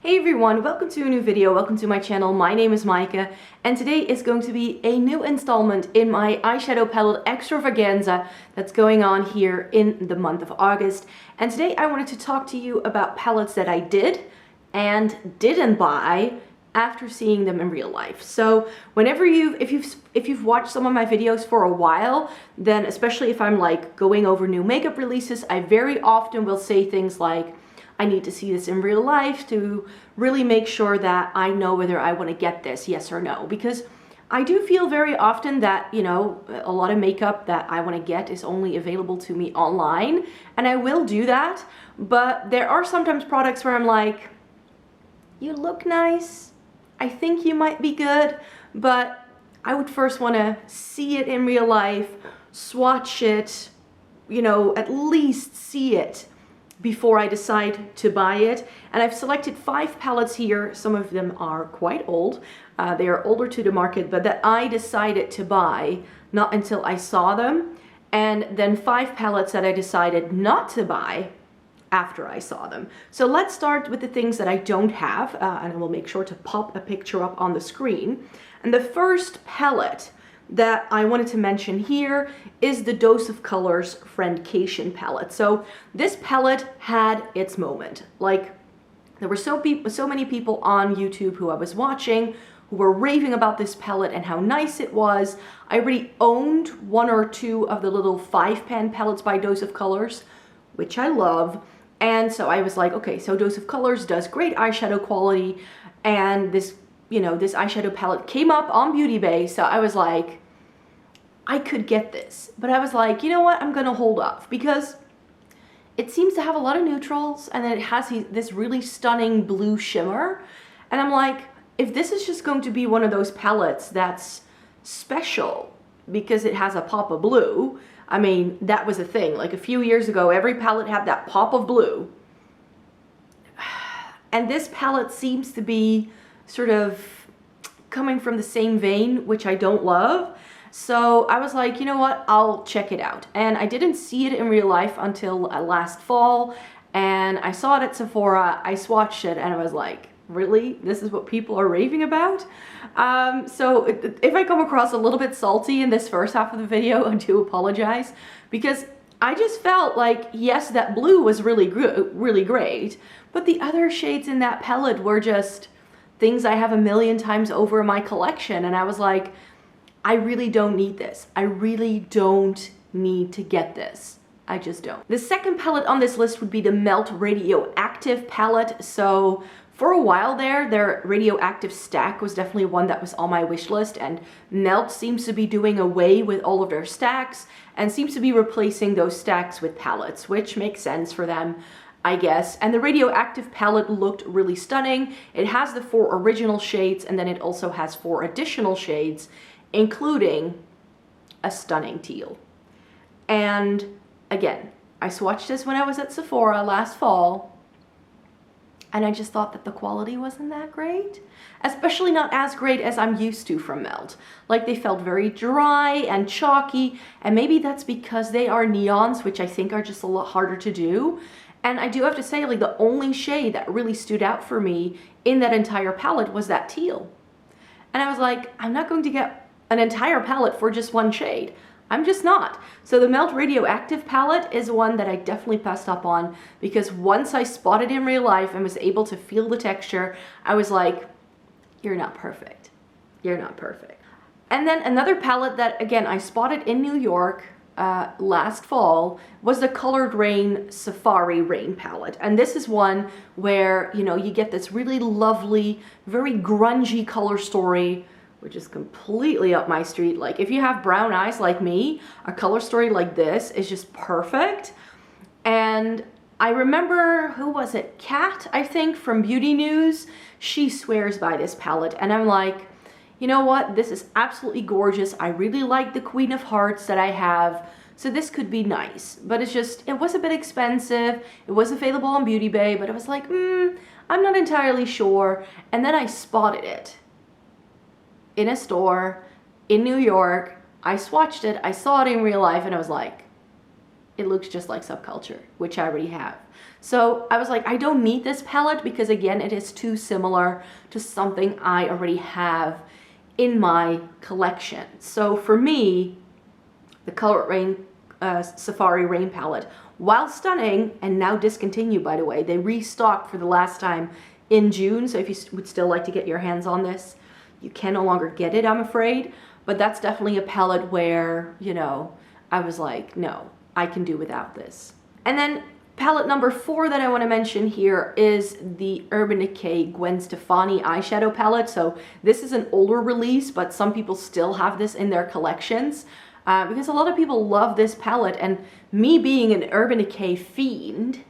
Hey everyone, welcome to a new video, welcome to my channel. My name is Maaike and today is going to be a new installment in my eyeshadow palette extravaganza that's going on here in the month of August. And today I wanted to talk to you about palettes that I did and didn't buy after seeing them in real life. So whenever if you've watched some of my videos for a while, then especially if I'm like going over new makeup releases, I very often will say things like, I need to see this in real life to really make sure that I know whether I want to get this, yes or no. Because I do feel very often that, you know, a lot of makeup that I want to get is only available to me online. And I will do that. But there are sometimes products where I'm like, you look nice. I think you might be good. But I would first want to see it in real life, swatch it, you know, at least see it before I decide to buy it. And I've selected 5 palettes here. Some of them are quite old. They are older to the market, but that I decided to buy not until I saw them. And then 5 palettes that I decided not to buy after I saw them. So let's start with the things that I don't have, and I will make sure to pop a picture up on the screen. And the first palette that I wanted to mention here is the Dose of Colors Friendcation palette. So this palette had its moment. Like, there were so many people on YouTube who I was watching who were raving about this palette and how nice it was. I already owned 1 or 2 of the little 5-pan palettes by Dose of Colors, which I love. And so I was like, okay, so Dose of Colors does great eyeshadow quality, and this, you know, this eyeshadow palette came up on Beauty Bay, so I was like, I could get this. But I was like, you know what, I'm gonna hold off because it seems to have a lot of neutrals and then it has this really stunning blue shimmer. And I'm like, if this is just going to be one of those palettes that's special because it has a pop of blue, I mean, that was a thing. Like a few years ago, every palette had that pop of blue. And this palette seems to be sort of coming from the same vein, which I don't love. So I was like, you know what, I'll check it out. And I didn't see it in real life until last fall. And I saw it at Sephora, I swatched it, and I was like, really? This is what people are raving about? So if I come across a little bit salty in this first half of the video, I do apologize. Because I just felt like, yes, that blue was really great, but the other shades in that palette were just things I have a million times over in my collection. And I was like, I really don't need this. I really don't need to get this. I just don't. The second palette on this list would be the Melt Radioactive palette. So for a while there, their Radioactive stack was definitely one that was on my wish list, and Melt seems to be doing away with all of their stacks and seems to be replacing those stacks with palettes, which makes sense for them, I guess. And the Radioactive palette looked really stunning. It has the 4 original shades, and then it also has 4 additional shades, including a stunning teal. And again, I swatched this when I was at Sephora last fall, and I just thought that the quality wasn't that great, especially not as great as I'm used to from Melt. Like, they felt very dry and chalky, and maybe that's because they are neons, which I think are just a lot harder to do. And I do have to say, like, the only shade that really stood out for me in that entire palette was that teal. And I was like, I'm not going to get an entire palette for just one shade. I'm just not. So the Melt Radioactive palette is one that I definitely passed up on, because once I spotted it in real life and was able to feel the texture, I was like, you're not perfect. You're not perfect. And then another palette that, again, I spotted in New York last fall was the Colored Rain Safari Rain palette. And this is one where, you know, you get this really lovely, very grungy color story, which is completely up my street. Like, if you have brown eyes like me, a color story like this is just perfect. And I remember, who was it? Kat, I think, from Beauty News. She swears by this palette. And I'm like, you know what? This is absolutely gorgeous. I really like the Queen of Hearts that I have. So this could be nice. But it's just, it was a bit expensive. It was available on Beauty Bay, but it was like, I'm not entirely sure. And then I spotted it in a store in New York. I swatched it, I saw it in real life, and I was like, it looks just like Subculture, which I already have. So I was like, I don't need this palette because again, it is too similar to something I already have in my collection. So for me, the Color Rain Safari Rain palette, while stunning and now discontinued, by the way, they restocked for the last time in June. So if you would still like to get your hands on this, you can no longer get it, I'm afraid. But that's definitely a palette where, you know, I was like, no, I can do without this. And then palette number 4 that I want to mention here is the Urban Decay Gwen Stefani eyeshadow palette. So this is an older release, but some people still have this in their collections because a lot of people love this palette. And me being an Urban Decay fiend,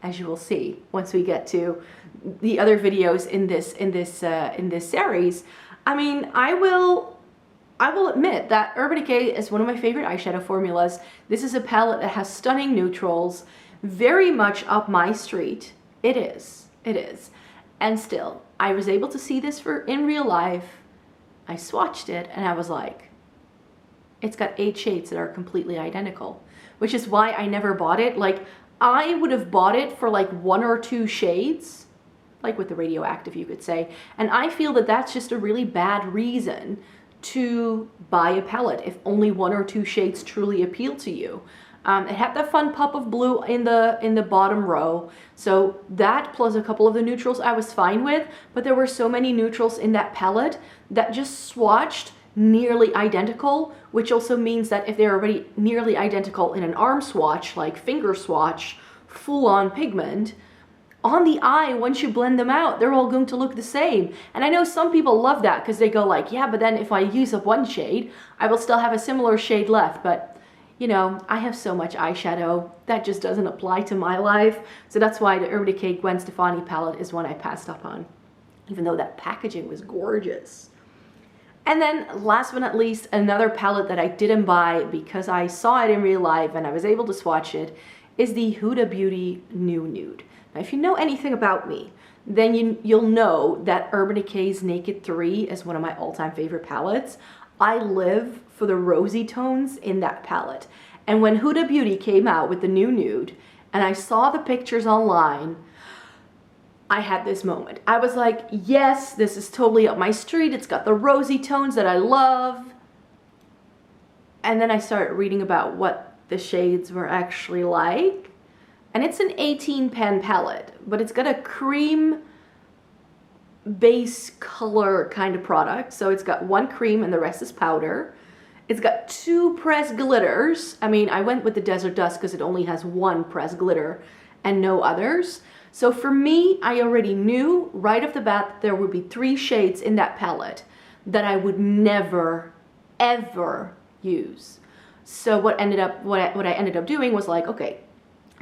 as you will see once we get to the other videos in this series, I mean, I will admit that Urban Decay is one of my favorite eyeshadow formulas. This is a palette that has stunning neutrals, very much up my street. It is. And still, I was able to see this in real life. I swatched it and I was like, it's got 8 shades that are completely identical, which is why I never bought it. Like, I would have bought it for like 1 or 2 shades, like with the Radioactive, you could say. And I feel that that's just a really bad reason to buy a palette if only 1 or 2 shades truly appeal to you. It had that fun pop of blue in the bottom row, so that plus a couple of the neutrals I was fine with, but there were so many neutrals in that palette that just swatched nearly identical, which also means that if they're already nearly identical in an arm swatch, like finger swatch, full-on pigment, on the eye, once you blend them out, they're all going to look the same. And I know some people love that because they go like, yeah, but then if I use up 1 shade, I will still have a similar shade left. But, you know, I have so much eyeshadow that just doesn't apply to my life. So that's why the Urban Decay Gwen Stefani palette is one I passed up on, even though that packaging was gorgeous. And then last but not least, another palette that I didn't buy because I saw it in real life and I was able to swatch it is the Huda Beauty New Nude. Now, if you know anything about me, then you'll know that Urban Decay's Naked 3 is one of my all-time favorite palettes. I live for the rosy tones in that palette. And when Huda Beauty came out with the New Nude, and I saw the pictures online, I had this moment. I was like, yes, this is totally up my street. It's got the rosy tones that I love. And then I started reading about what the shades were actually like. And it's an 18 pan palette, but it's got a cream base color kind of product. So it's got 1 cream and the rest is powder. It's got 2 pressed glitters. I mean, I went with the Desert Dust because it only has 1 pressed glitter and no others. So for me, I already knew right off the bat that there would be 3 shades in that palette that I would never, ever use. So what I ended up doing was like, okay,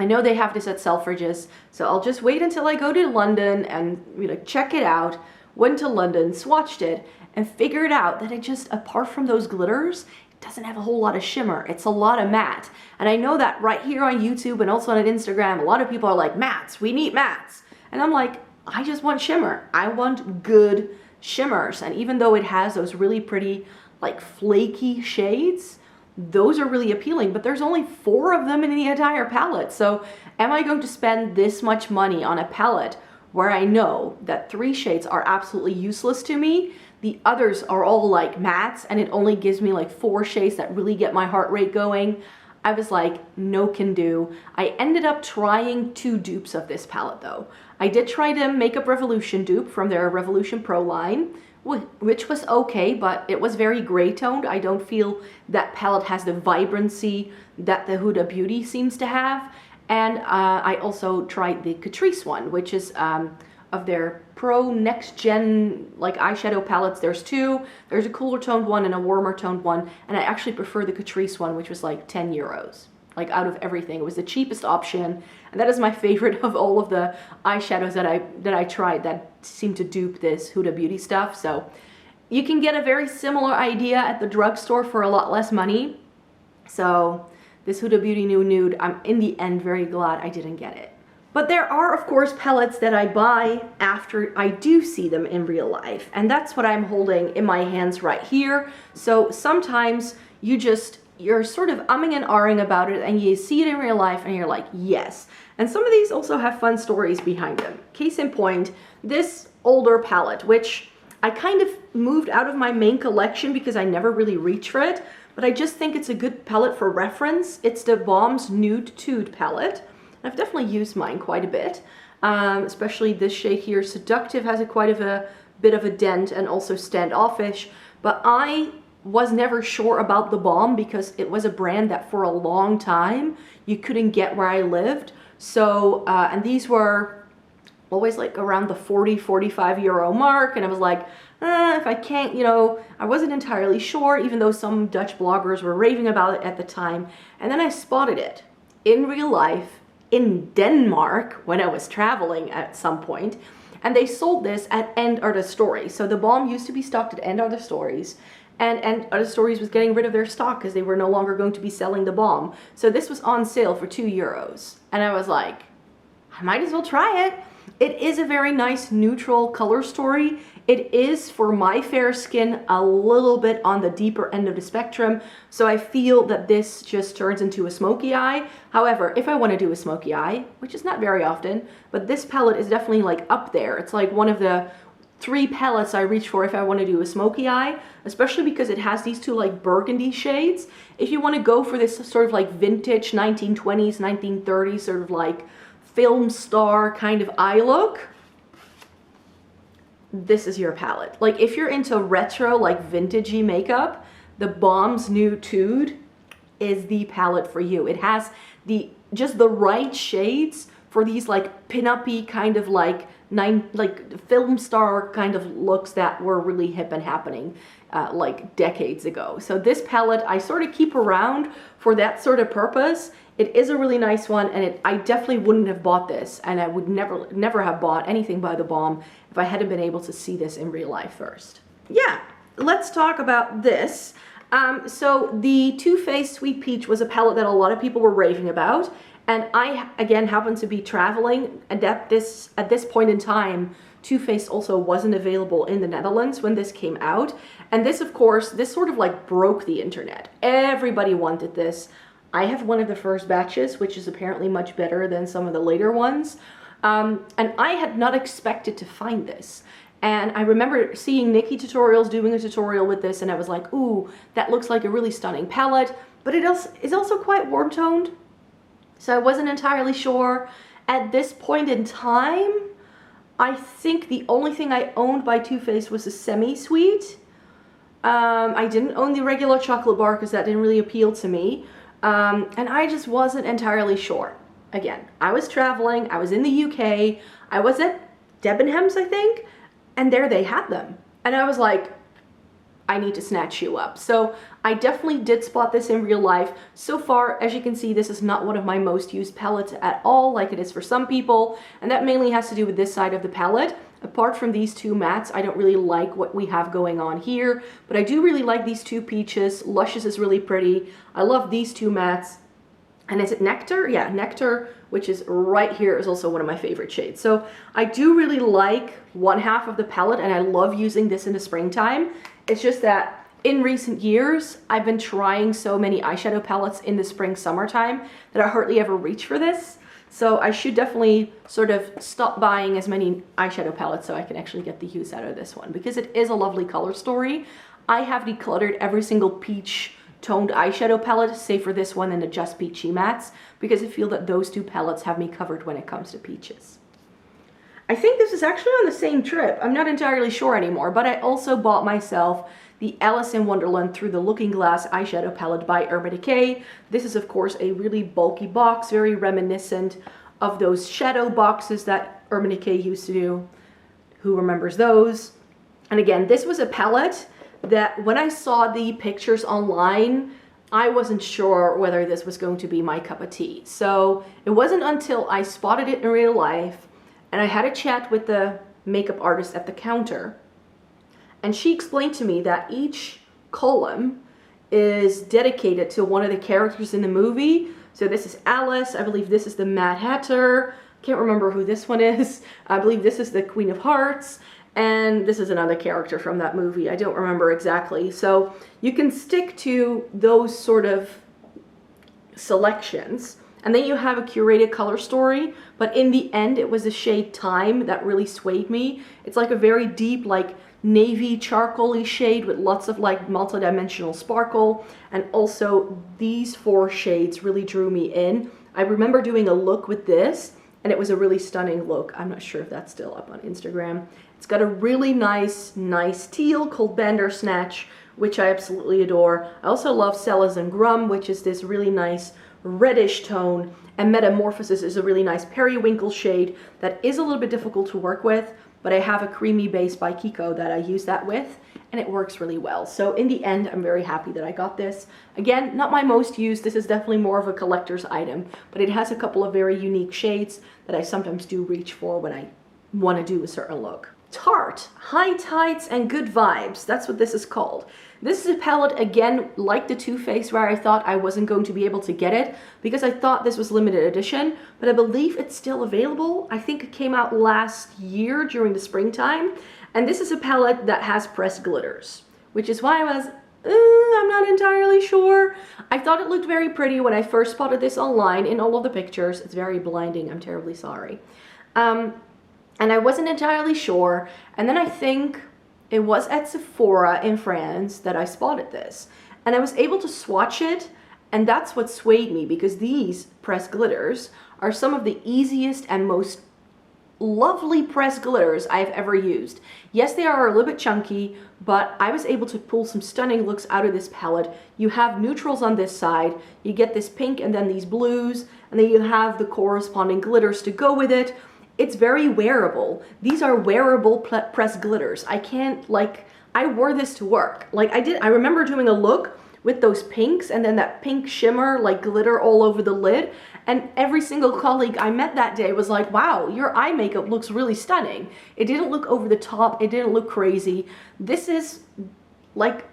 I know they have this at Selfridges, so I'll just wait until I go to London and, you know, check it out. Went to London, swatched it, and figured out that it just, apart from those glitters, it doesn't have a whole lot of shimmer. It's a lot of matte. And I know that right here on YouTube and also on Instagram, a lot of people are like, mattes, we need mattes. And I'm like, I just want shimmer. I want good shimmers. And even though it has those really pretty, like, flaky shades, those are really appealing, but there's only 4 of them in the entire palette. So am I going to spend this much money on a palette where I know that 3 shades are absolutely useless to me? The others are all like mattes and it only gives me like 4 shades that really get my heart rate going. I was like, no can do. I ended up trying 2 dupes of this palette though. I did try the Makeup Revolution dupe from their Revolution Pro line, which was okay, but it was very gray toned. I don't feel that palette has the vibrancy that the Huda Beauty seems to have. And I also tried the Catrice one, which is of their Pro Next Gen like eyeshadow palettes. There's 2. There's a cooler toned one and a warmer toned one. And I actually prefer the Catrice one, which was like 10 euros. Like out of everything, it was the cheapest option. And that is my favorite of all of the eyeshadows that I tried that seem to dupe this Huda Beauty stuff. So you can get a very similar idea at the drugstore for a lot less money. So this Huda Beauty New Nude, I'm in the end very glad I didn't get it. But there are, of course, palettes that I buy after I do see them in real life. And that's what I'm holding in my hands right here. So sometimes you just you're sort of umming and ahhing about it, and you see it in real life and you're like, yes. And some of these also have fun stories behind them. Case in point, this older palette, which I kind of moved out of my main collection because I never really reach for it, but I just think it's a good palette for reference. It's the Balm's Nude Tude palette. I've definitely used mine quite a bit, especially this shade here. Seductive has quite a bit of a dent, and also Standoffish, but I was never sure about the Balm because it was a brand that for a long time you couldn't get where I lived. So, and these were always like around the 40-45 euro mark, and I was like, if I can't, you know, I wasn't entirely sure, even though some Dutch bloggers were raving about it at the time. And then I spotted it in real life in Denmark when I was traveling at some point, and they sold this at End Are the Stories. So the Balm used to be stocked at End Are the Stories, and Other Stories was getting rid of their stock because they were no longer going to be selling the Balm. So this was on sale for 2 euros. And I was like, I might as well try it. It is a very nice neutral color story. It is, for my fair skin, a little bit on the deeper end of the spectrum. So I feel that this just turns into a smoky eye. However, if I want to do a smoky eye, which is not very often, but this palette is definitely like up there. It's like one of the 3 palettes I reach for if I want to do a smoky eye, especially because it has these 2 like burgundy shades. If you want to go for this sort of like vintage 1920s, 1930s sort of like film star kind of eye look, this is your palette. Like if you're into retro, like vintagey makeup, the Balm's Nude Tude is the palette for you. It has just the right shades for these like pin-up-y kind of like film star kind of looks that were really hip and happening like decades ago. So this palette I sort of keep around for that sort of purpose. It is a really nice one, and I definitely wouldn't have bought this, and I would never have bought anything by the Balm if I hadn't been able to see this in real life first. Yeah, let's talk about this. So the Too Faced Sweet Peach was a palette that a lot of people were raving about, and I again happened to be traveling, and at this point in time, Too Faced also wasn't available in the Netherlands when this came out. And this, of course, this sort of like broke the internet. Everybody wanted this. I have one of the first batches, which is apparently much better than some of the later ones. And I had not expected to find this. And I remember seeing Nikki Tutorials doing a tutorial with this, and I was like, ooh, that looks like a really stunning palette. But it is also quite warm toned. So I wasn't entirely sure. At this point in time, I think the only thing I owned by Too Faced was a semi-sweet. I didn't own the regular chocolate bar because that didn't really appeal to me. And I just wasn't entirely sure. Again, I was traveling, I was in the UK, I was at Debenhams, I think, and there they had them. And I was like, I need to snatch you up. So I definitely did spot this in real life. So far, as you can see, this is not one of my most used palettes at all, like it is for some people, and that mainly has to do with this side of the palette. Apart from these 2 mattes, I don't really like what we have going on here, but I do really like these 2 peaches. Luscious is really pretty. I love these 2 mattes. And is it Nectar? Yeah, Nectar, which is right here, is also one of my favorite shades. So I do really like one half of the palette, and I love using this in the springtime. It's just that in recent years, I've been trying so many eyeshadow palettes in the spring, summertime that I hardly ever reach for this. So I should definitely sort of stop buying as many eyeshadow palettes so I can actually get the use out of this one, because it is a lovely color story. I have decluttered every single peach toned eyeshadow palette, save for this one and the Just Peachy mattes, because I feel that those 2 palettes have me covered when it comes to peaches. I think this is actually on the same trip. I'm not entirely sure anymore, but I also bought myself the Alice in Wonderland Through the Looking Glass eyeshadow palette by Urban Decay. This is, of course, a really bulky box, very reminiscent of those shadow boxes that Urban Decay used to do. Who remembers those? And again, this was a palette that when I saw the pictures online, I wasn't sure whether this was going to be my cup of tea. So it wasn't until I spotted it in real life and I had a chat with the makeup artist at the counter, and she explained to me that each column is dedicated to one of the characters in the movie. So this is Alice, I believe this is the Mad Hatter, can't remember who this one is, I believe this is the Queen of Hearts, And this is another character from that movie. I don't remember exactly. So you can stick to those sort of selections. And then you have a curated color story. But in the end, it was the shade Time that really swayed me. It's like a very deep, like navy charcoal-y shade with lots of like multi-dimensional sparkle. And also these 4 shades really drew me in. I remember doing a look with this, and it was a really stunning look. I'm not sure if that's still up on Instagram. It's got a really nice teal called Bandersnatch, which I absolutely adore. I also love Celis and Grum, which is this really nice reddish tone. And Metamorphosis is a really nice periwinkle shade that is a little bit difficult to work with, but I have a creamy base by Kiko that I use that with, and it works really well. So in the end, I'm very happy that I got this. Again, not my most used. This is definitely more of a collector's item, but it has a couple of very unique shades that I sometimes do reach for when I want to do a certain look. Tarte, High Tides and Good Vibes. That's what this is called. This is a palette, again, like the Too Faced, where I thought I wasn't going to be able to get it because I thought this was limited edition, but I believe it's still available. I think it came out last year during the springtime. And this is a palette that has pressed glitters, which is why I was, I'm not entirely sure. I thought it looked very pretty when I first spotted this online in all of the pictures. It's very blinding. I'm terribly sorry. And I wasn't entirely sure. And then I think it was at Sephora in France that I spotted this. And I was able to swatch it, and that's what swayed me, because these pressed glitters are some of the easiest and most lovely pressed glitters I've ever used. Yes, they are a little bit chunky, but I was able to pull some stunning looks out of this palette. You have neutrals on this side, you get this pink and then these blues, and then you have the corresponding glitters to go with it. It's very wearable. These are wearable pressed glitters. I can't, like, I wore this to work. Like I remember doing a look with those pinks and then that pink shimmer, like glitter all over the lid. And every single colleague I met that day was like, wow, your eye makeup looks really stunning. It didn't look over the top. It didn't look crazy. This is like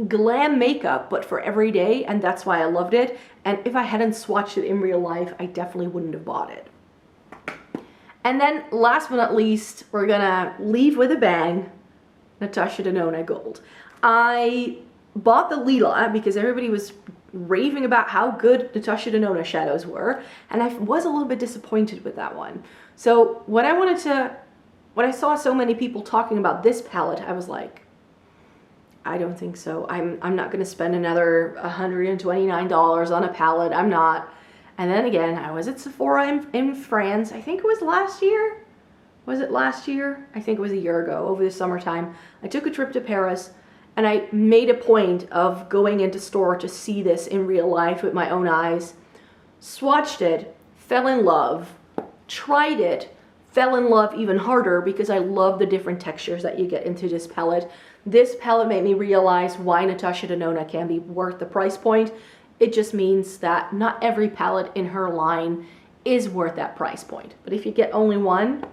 glam makeup, but for every day. And that's why I loved it. And if I hadn't swatched it in real life, I definitely wouldn't have bought it. And then last but not least, we're gonna leave with a bang, Natasha Denona Gold. I bought the Lila because everybody was raving about how good Natasha Denona shadows were, and I was a little bit disappointed with that one. So when I saw so many people talking about this palette, I was like, I don't think so. I'm not gonna spend another $129 on a palette. I'm not. And then again, I was at Sephora in France. I think it was last year. Was it last year? I think it was a year ago, over the summertime. I took a trip to Paris, and I made a point of going into store to see this in real life with my own eyes. Swatched it, fell in love, tried it, fell in love even harder because I love the different textures that you get into this palette. This palette made me realize why Natasha Denona can be worth the price point. It just means that not every palette in her line is worth that price point. But if you get only one,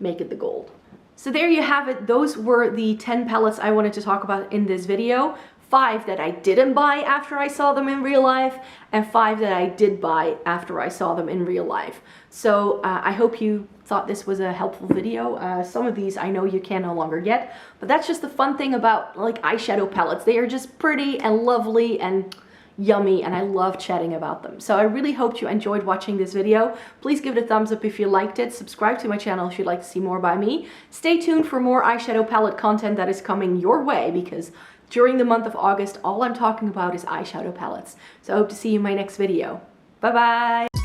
make it the gold. So there you have it. Those were the 10 palettes I wanted to talk about in this video. 5 that I didn't buy after I saw them in real life, and 5 that I did buy after I saw them in real life. So I hope you thought this was a helpful video. Some of these I know you can no longer get, but that's just the fun thing about like eyeshadow palettes. They are just pretty and lovely and yummy, and I love chatting about them. So I really hope you enjoyed watching this video. Please give it a thumbs up if you liked it. Subscribe to my channel if you'd like to see more by me. Stay tuned for more eyeshadow palette content that is coming your way, because during the month of August, all I'm talking about is eyeshadow palettes. So I hope to see you in my next video. Bye bye!